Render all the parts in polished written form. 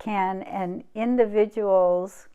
can an individual's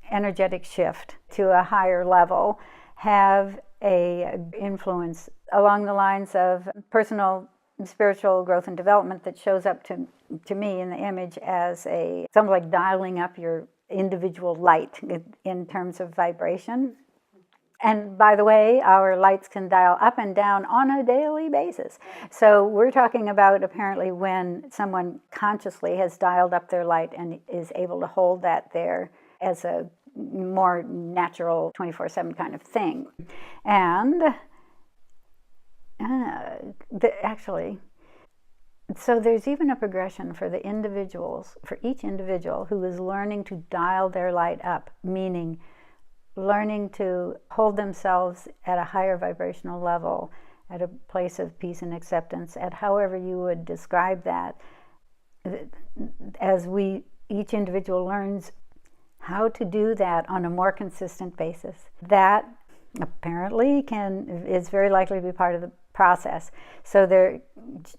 energetic shift to a higher level have a influence along the lines of personal spiritual growth and development that shows up to me in the image as something like dialing up your individual light in terms of vibration. And by the way, our lights can dial up and down on a daily basis. So we're talking about apparently when someone consciously has dialed up their light and is able to hold that there as a more natural 24/7 kind of thing. And actually, so there's even a progression for the individuals, for each individual who is learning to dial their light up, meaning learning to hold themselves at a higher vibrational level, at a place of peace and acceptance, at however you would describe that. As each individual learns how to do that on a more consistent basis, that apparently is very likely to be part of the process. So they're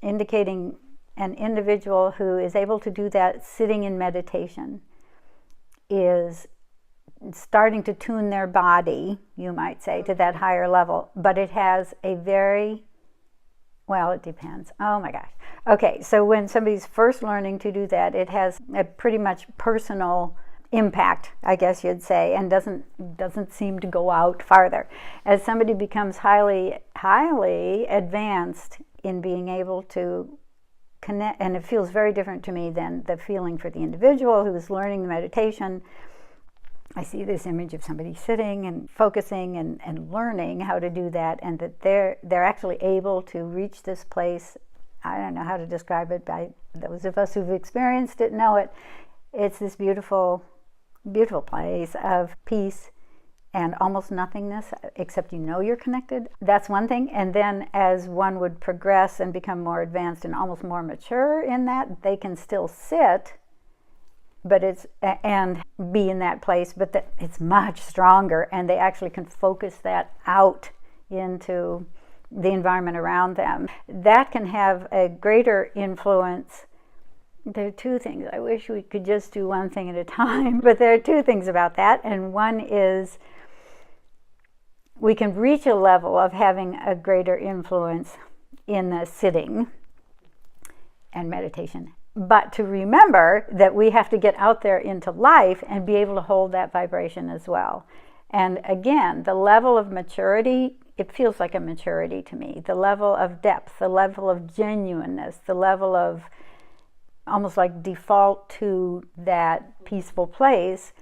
indicating an individual who is able to do that sitting in meditation is starting to tune their body, you might say, to that higher level. But it has a very, well, it depends. Oh my gosh. Okay, so when somebody's first learning to do that, it has a pretty much personal impact, I guess you'd say, and doesn't seem to go out farther. As somebody becomes highly advanced in being able to connect, and it feels very different to me than the feeling for the individual who is learning the meditation. I see this image of somebody sitting and focusing and learning how to do that, and that they're actually able to reach this place. I don't know how to describe it, but those of us who've experienced it know it. It's this beautiful, beautiful place of peace and almost nothingness, except you know you're connected. That's one thing. And then as one would progress and become more advanced and almost more mature in that, they can still sit and be in that place, but it's much stronger, and they actually can focus that out into the environment around them. That can have a greater influence. There are two things. I wish we could just do one thing at a time, but there are two things about that, and one is we can reach a level of having a greater influence in the sitting and meditation. But to remember that we have to get out there into life and be able to hold that vibration as well. And again, the level of maturity, it feels like a maturity to me. The level of depth, the level of genuineness, the level of almost like default to that peaceful place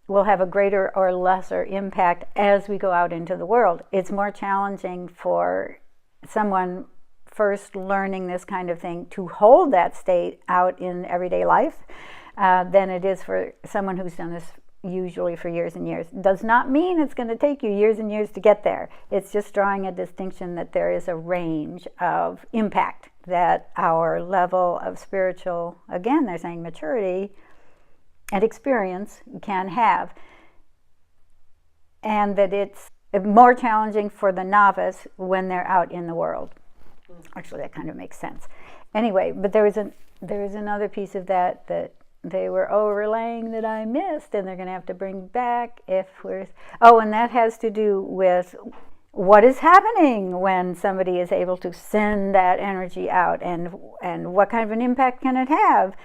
will have a greater or lesser impact as we go out into the world. It's more challenging for someone first learning this kind of thing to hold that state out in everyday life than it is for someone who's done this usually for years and years. Does not mean it's going to take you years and years to get there. It's just drawing a distinction that there is a range of impact that our level of spiritual, again, they're saying maturity and experience can have, and that it's more challenging for the novice when they're out in the world. Actually, that kind of makes sense. Anyway, but there is another piece of that they were overlaying that I missed, and they're going to have to bring back and that has to do with what is happening when somebody is able to send that energy out, and what kind of an impact can it have.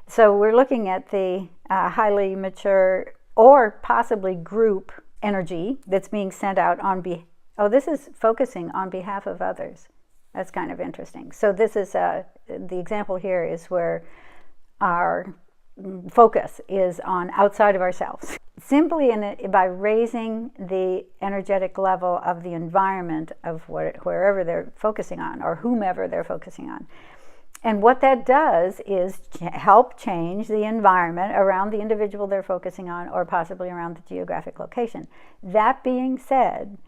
So we're looking at the highly mature or possibly group energy that's being sent out this is focusing on behalf of others. That's kind of interesting. So this is the example here is where our focus is on outside of ourselves. Simply by raising the energetic level of the environment of wherever they're focusing on or whomever they're focusing on. And what that does is help change the environment around the individual they're focusing on, or possibly around the geographic location. That being said,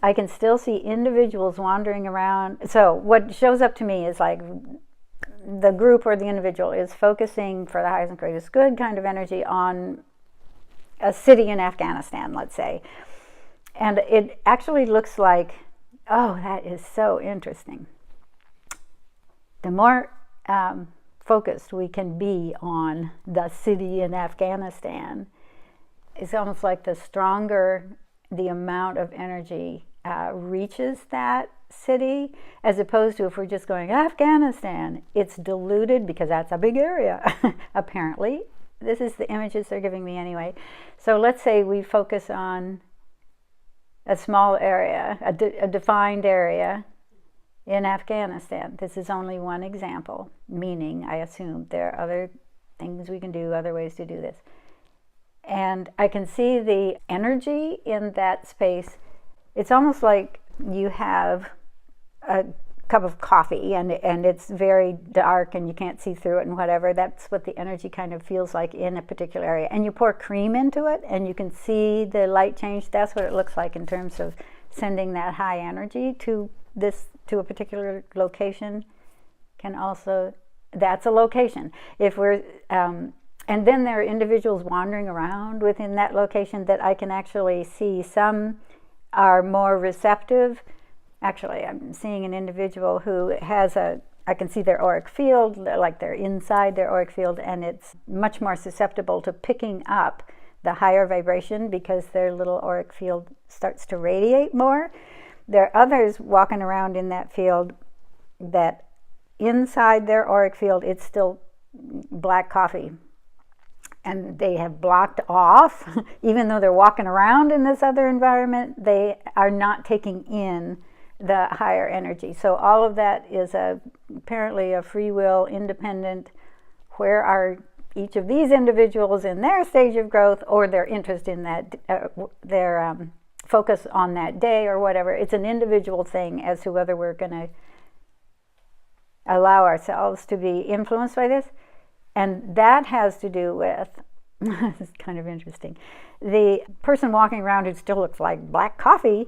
I can still see individuals wandering around. So what shows up to me is like the group or the individual is focusing for the highest and greatest good kind of energy on a city in Afghanistan, let's say. And it actually looks like, oh, that is so interesting. The more focused we can be on the city in Afghanistan, it's almost like the stronger the amount of energy reaches that city, as opposed to if we're just going Afghanistan, it's diluted because that's a big area. Apparently, this is the images they're giving me anyway. So let's say we focus on a small area, a defined area in Afghanistan. This is only one example, meaning I assume there are other things we can do, other ways to do this. And I can see the energy in that space. It's almost like you have a cup of coffee and it's very dark and you can't see through it and whatever. That's what the energy kind of feels like in a particular area. And you pour cream into it and you can see the light change. That's what it looks like in terms of sending that high energy to a particular location. That's a location. If we're and then there are individuals wandering around within that location that I can actually see. Some are more receptive. Actually, I'm seeing an individual who has I can see their auric field, like they're inside their auric field, and it's much more susceptible to picking up the higher vibration because their little auric field starts to radiate more. There are others walking around in that field that inside their auric field, it's still black coffee. And they have blocked off, even though they're walking around in this other environment, they are not taking in the higher energy. So all of that is apparently a free will, independent, where are each of these individuals in their stage of growth or their interest in that, their focus on that day or whatever. It's an individual thing as to whether we're going to allow ourselves to be influenced by this. And that has to do with, this is kind of interesting, the person walking around who still looks like black coffee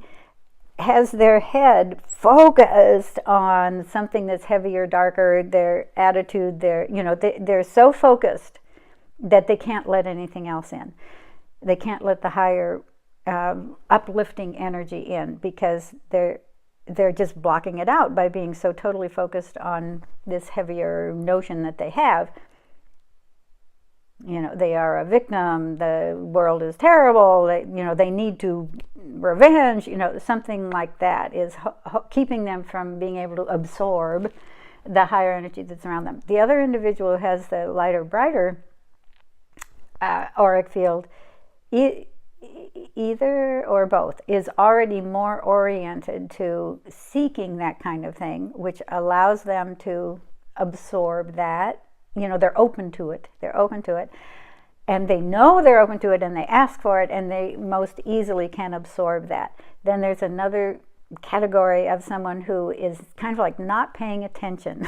has their head focused on something that's heavier, darker, their attitude, they're so focused that they can't let anything else in. They can't let the higher uplifting energy in because they're just blocking it out by being so totally focused on this heavier notion that they have. They are a victim, the world is terrible, they need to revenge, something like that is keeping them from being able to absorb the higher energy that's around them. The other individual who has the lighter, brighter auric field, either or both, is already more oriented to seeking that kind of thing, which allows them to absorb that. They're open to it. And they know they're open to it and they ask for it and they most easily can absorb that. Then there's another category of someone who is kind of like not paying attention.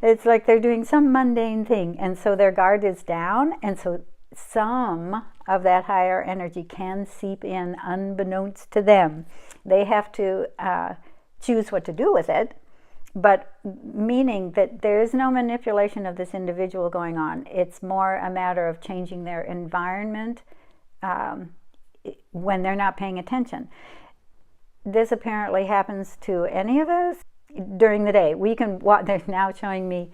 It's like they're doing some mundane thing and so their guard is down and so some of that higher energy can seep in unbeknownst to them. They have to choose what to do with it. But meaning that there is no manipulation of this individual going on. It's more a matter of changing their environment when they're not paying attention. This apparently happens to any of us during the day. We can walk, they're now showing me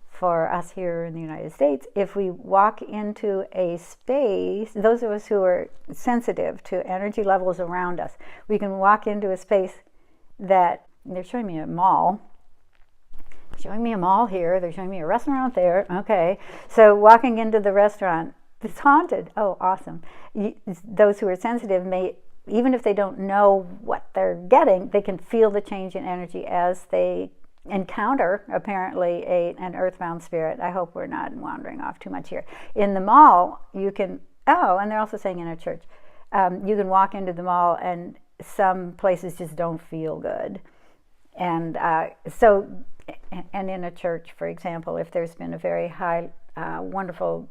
for us here in the United States, if we walk into a space, those of us who are sensitive to energy levels around us, we can walk into a space that, they're showing me a mall, here, they're showing me a restaurant there, okay. So walking into the restaurant, it's haunted, oh awesome. Those who are sensitive may, even if they don't know what they're getting, they can feel the change in energy as they encounter apparently an earthbound spirit. I hope we're not wandering off too much here. In the mall, you can, and they're also saying in a church, you can walk into the mall and some places just don't feel good. And and in a church, for example, if there's been a very high, wonderful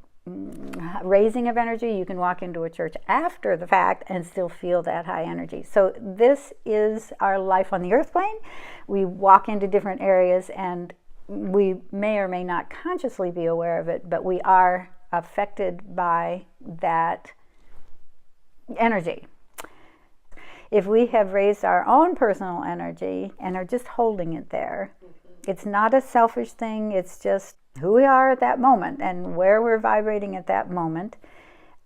raising of energy, you can walk into a church after the fact and still feel that high energy. So this is our life on the earth plane. We walk into different areas and we may or may not consciously be aware of it, but we are affected by that energy. If we have raised our own personal energy and are just holding it there, It's not a selfish thing. It's just who we are at that moment and where we're vibrating at that moment.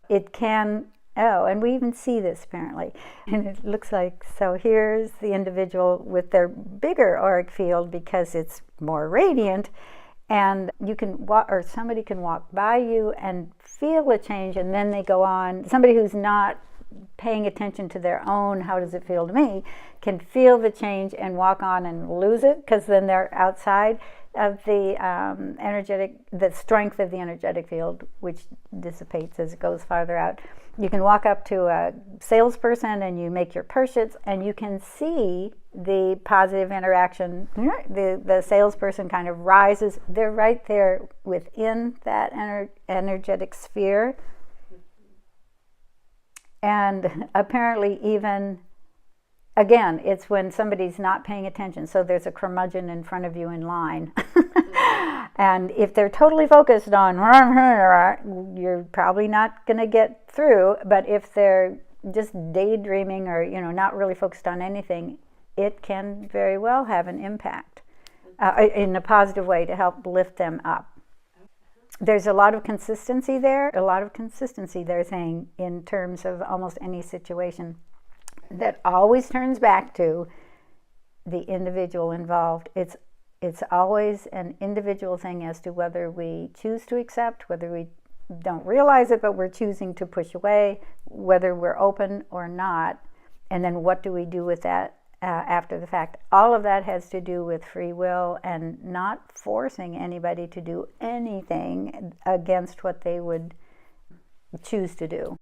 It can, oh, and we even see this apparently. And it looks like, so here's the individual with their bigger auric field because it's more radiant. And you can walk, or somebody can walk by you and feel a change, and then they go on. Somebody who's not paying attention to their own, how does it feel to me, can feel the change and walk on and lose it, because then they're outside of the the strength of the energetic field, which dissipates as it goes farther out. You can walk up to a salesperson and you make your purchase, and you can see the positive interaction. The salesperson kind of rises. They're right there within that energetic sphere. And apparently even, again, it's when somebody's not paying attention. So there's a curmudgeon in front of you in line. And if they're totally focused on, you're probably not going to get through. But if they're just daydreaming or, not really focused on anything, it can very well have an impact in a positive way to help lift them up. There's a lot of consistency there, they're saying, in terms of almost any situation, that always turns back to the individual involved. It's always an individual thing as to whether we choose to accept, whether we don't realize it, but we're choosing to push away, whether we're open or not, and then what do we do with that after the fact. All of that has to do with free will and not forcing anybody to do anything against what they would choose to do.